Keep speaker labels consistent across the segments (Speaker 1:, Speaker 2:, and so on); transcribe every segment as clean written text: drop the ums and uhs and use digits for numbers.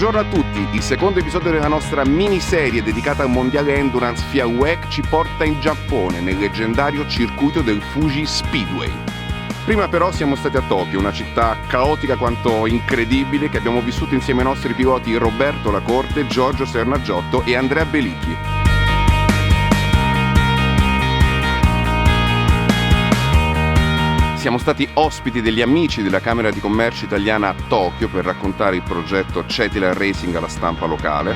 Speaker 1: Buongiorno a tutti, il secondo episodio della nostra miniserie dedicata al mondiale endurance FIA WEC ci porta in Giappone, nel leggendario circuito del Fuji Speedway. Prima però siamo stati a Tokyo, una città caotica quanto incredibile che abbiamo vissuto insieme ai nostri piloti Roberto Lacorte, Giorgio Sernagiotto e Andrea Belicchi. Siamo stati ospiti degli amici della Camera di Commercio Italiana a Tokyo per raccontare il progetto Cetilar Racing alla stampa locale.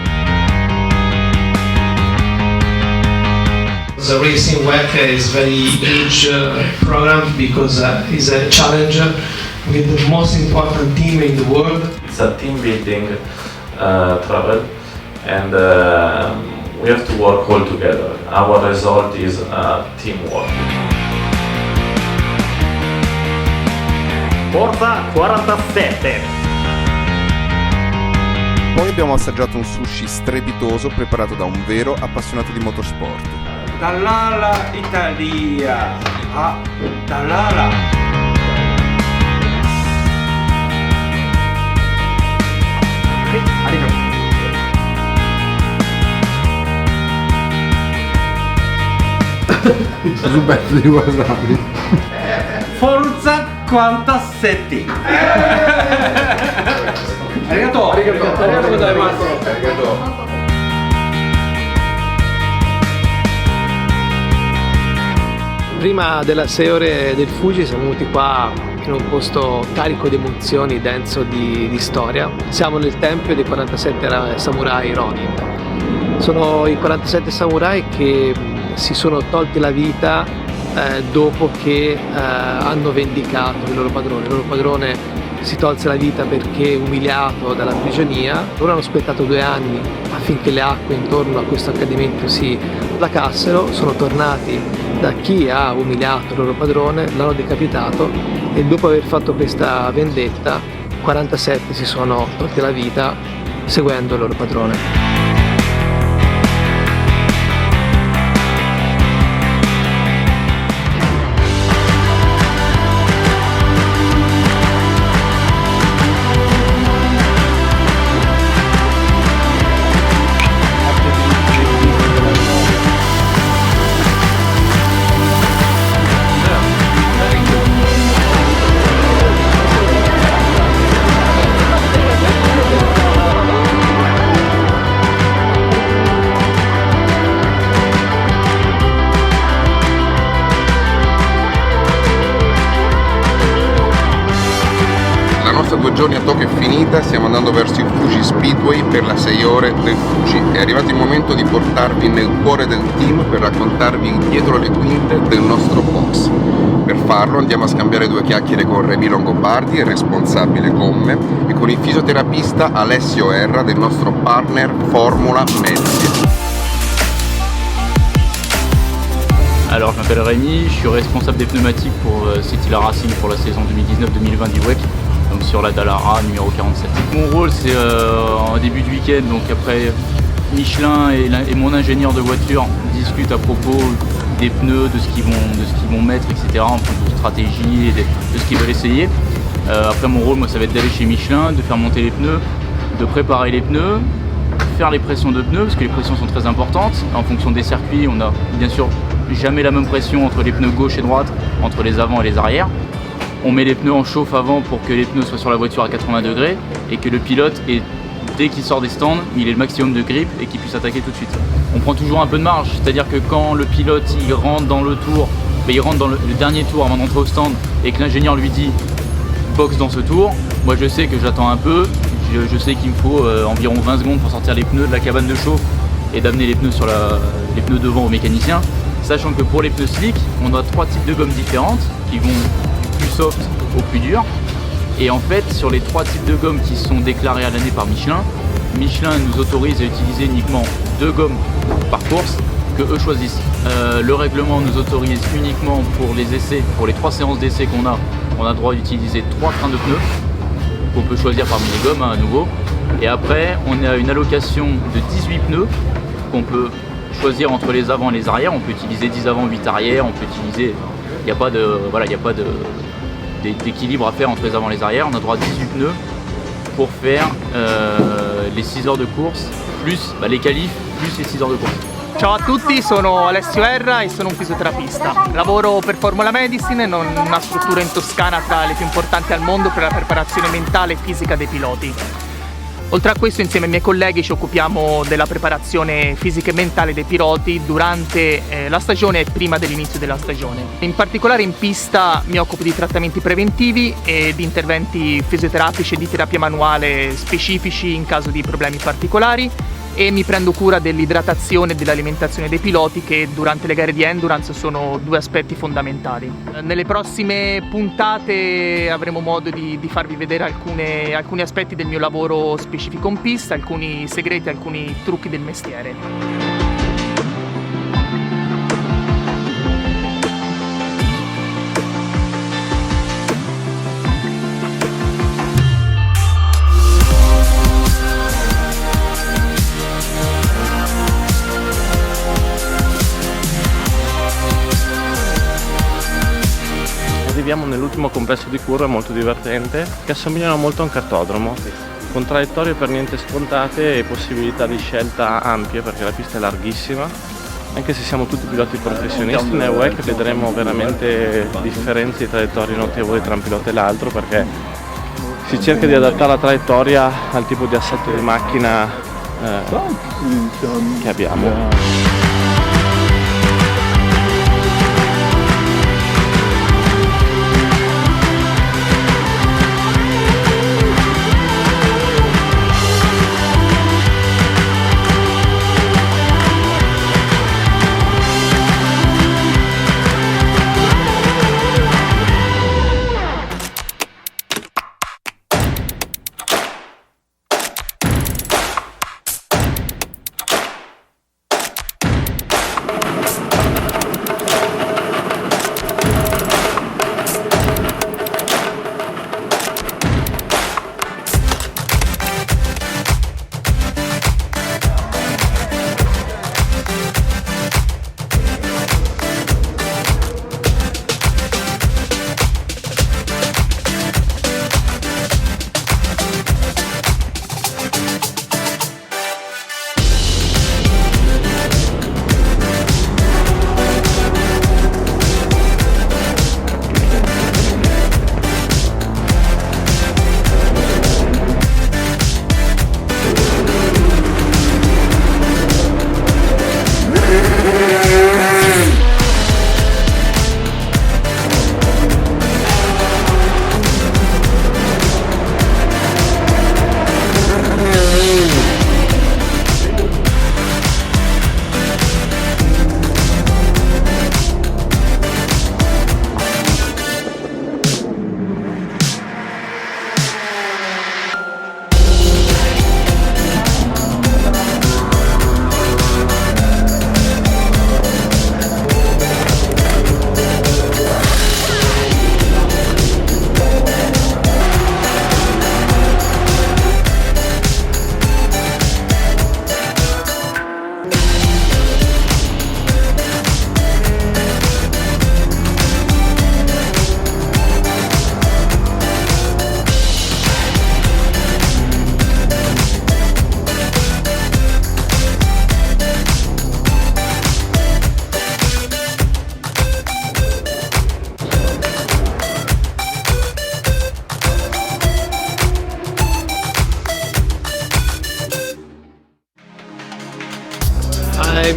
Speaker 2: The Racing WEC is very huge program because it's a challenge with the most important team in the world.
Speaker 3: It's a team building travel and we have to work all together. Our result is teamwork.
Speaker 4: Forza 47!
Speaker 1: Poi abbiamo assaggiato un sushi strepitoso preparato da un vero appassionato di motorsport.
Speaker 4: Dall'ala Italia a Dall'ala!
Speaker 5: Roberto di wasabi.
Speaker 4: Forza 47! Arigato! Arigato gozaimasu!
Speaker 2: Prima delle 6 ore del Fuji siamo venuti qua in un posto carico di emozioni, denso di storia. Siamo nel tempio dei 47 samurai Ronin. Sono i 47 samurai che si sono tolti la vita dopo che hanno vendicato il loro padrone. Il loro padrone si tolse la vita perché umiliato dalla prigionia. Loro hanno aspettato 2 anni affinché le acque intorno a questo accadimento si placassero, sono tornati da chi ha umiliato il loro padrone, l'hanno decapitato e dopo aver fatto questa vendetta 47 si sono tolti la vita seguendo il loro padrone.
Speaker 1: La nostra 2 giorni a Tokyo è finita, stiamo andando verso il Fuji Speedway per le 6 ore del Fuji. È arrivato il momento di portarvi nel cuore del team per raccontarvi il dietro le quinte del nostro box. Per farlo andiamo a scambiare 2 chiacchiere con Remy Longobardi, il responsabile gomme, e con il fisioterapista Alessio Erra del nostro partner Formula Mezzi.
Speaker 6: Alors je m'appelle Rémi, je suis responsable des pneumatiques pour Cetilar Racing pour la saison 2019-2020 du WEC, donc sur la Dallara numéro 47. Mon rôle c'est en début de week-end, donc après Michelin et mon ingénieur de voiture discutent à propos des pneus, de ce qu'ils vont mettre, etc. en fonction de stratégie et de ce qu'ils veulent essayer. Après mon rôle, moi, ça va être d'aller chez Michelin, de faire monter les pneus, de préparer les pneus, faire les pressions de pneus parce que les pressions sont très importantes. En fonction des circuits, on a bien sûr jamais la même pression entre les pneus gauche et droite, entre les avants et les arrières. On met les pneus en chauffe avant pour que les pneus soient sur la voiture à 80 degrés et que le pilote, dès qu'il sort des stands, il ait le maximum de grip et qu'il puisse attaquer tout de suite. On prend toujours un peu de marge, c'est-à-dire que quand le pilote il rentre dans le tour, il rentre dans le dernier tour avant d'entrer au stand et que l'ingénieur lui dit box dans ce tour, moi je sais que j'attends un peu, je sais qu'il me faut environ 20 secondes pour sortir les pneus de la cabane de chauffe et d'amener les pneus les pneus devant au mécanicien. Sachant que pour les pneus slick, on a 3 types de gommes différentes qui vont du plus soft au plus dur. Et en fait, sur les 3 types de gommes qui sont déclarés à l'année par Michelin, Michelin nous autorise à utiliser uniquement 2 gommes par course que eux choisissent. Le règlement nous autorise uniquement pour les essais, pour les 3 séances d'essais qu'on a, on a droit d'utiliser 3 trains de pneus qu'on peut choisir parmi les gommes à nouveau. Et après, on a une allocation de 18 pneus qu'on peut choisir entre les avant et les arrières. On peut utiliser 10 avant, 8 arrière, on peut utiliser... Il n'y a pas d'équilibre à faire entre les avant et les arrières. On a droit à 18 pneus pour faire les 6 heures de course, plus les qualifs, plus les 6 heures de course.
Speaker 7: Ciao a tutti, sono Alessio Erra e sono un fisioterapista. Lavoro per Formula Medicine, una struttura in Toscana tra le più importanti al mondo per la preparazione mentale e fisica dei piloti. Oltre a questo, insieme ai miei colleghi ci occupiamo della preparazione fisica e mentale dei piloti durante la stagione e prima dell'inizio della stagione. In particolare in pista mi occupo di trattamenti preventivi e di interventi fisioterapici e di terapia manuale specifici in caso di problemi particolari, e mi prendo cura dell'idratazione e dell'alimentazione dei piloti, che durante le gare di endurance sono 2 aspetti fondamentali. Nelle prossime puntate avremo modo di farvi vedere alcuni aspetti del mio lavoro specifico in pista, alcuni segreti, alcuni trucchi del mestiere.
Speaker 8: Arriviamo nell'ultimo complesso di curve molto divertente, che assomigliano molto a un cartodromo, con traiettorie per niente scontate e possibilità di scelta ampie perché la pista è larghissima. Anche se siamo tutti piloti professionisti, nel WEC vedremo veramente differenze di traiettorie notevoli tra un pilota e l'altro, perché si cerca di adattare la traiettoria al tipo di assetto di macchina che abbiamo.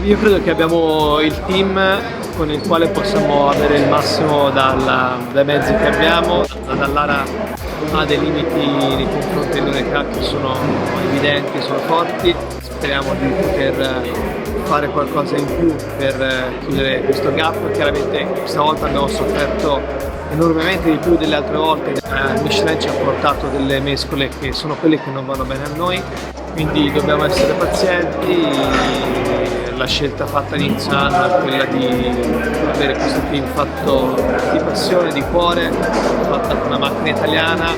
Speaker 2: Io credo che abbiamo il team con il quale possiamo avere il massimo dai mezzi che abbiamo. La Dallara ha dei limiti nei confronti dell'Unicac che sono evidenti, sono forti. Speriamo di poter fare qualcosa in più per chiudere questo gap. Chiaramente questa volta abbiamo sofferto enormemente di più delle altre volte. Michelin ci ha portato delle mescole che sono quelle che non vanno bene a noi, quindi dobbiamo essere pazienti. La scelta fatta all'inizio anno è quella di avere questo team fatto di passione, di cuore, fatta con una macchina italiana.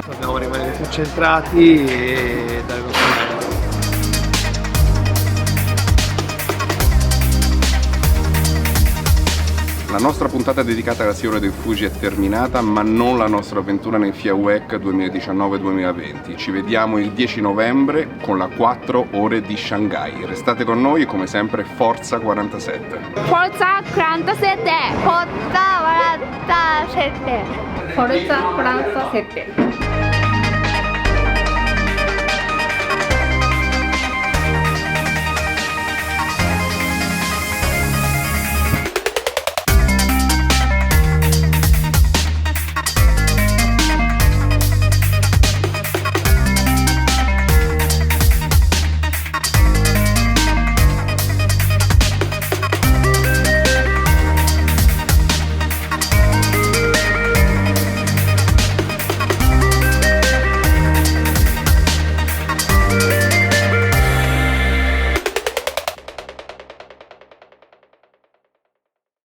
Speaker 2: Dobbiamo rimanere concentrati e dare lo meglio.
Speaker 1: La nostra puntata dedicata alla 6 ore del Fuji è terminata, ma non la nostra avventura nel FIA WEC 2019-2020. Ci vediamo il 10 novembre con la 4 ore di Shanghai. Restate con noi e come sempre Forza 47.
Speaker 9: Forza 47! Forza 47! Forza 47!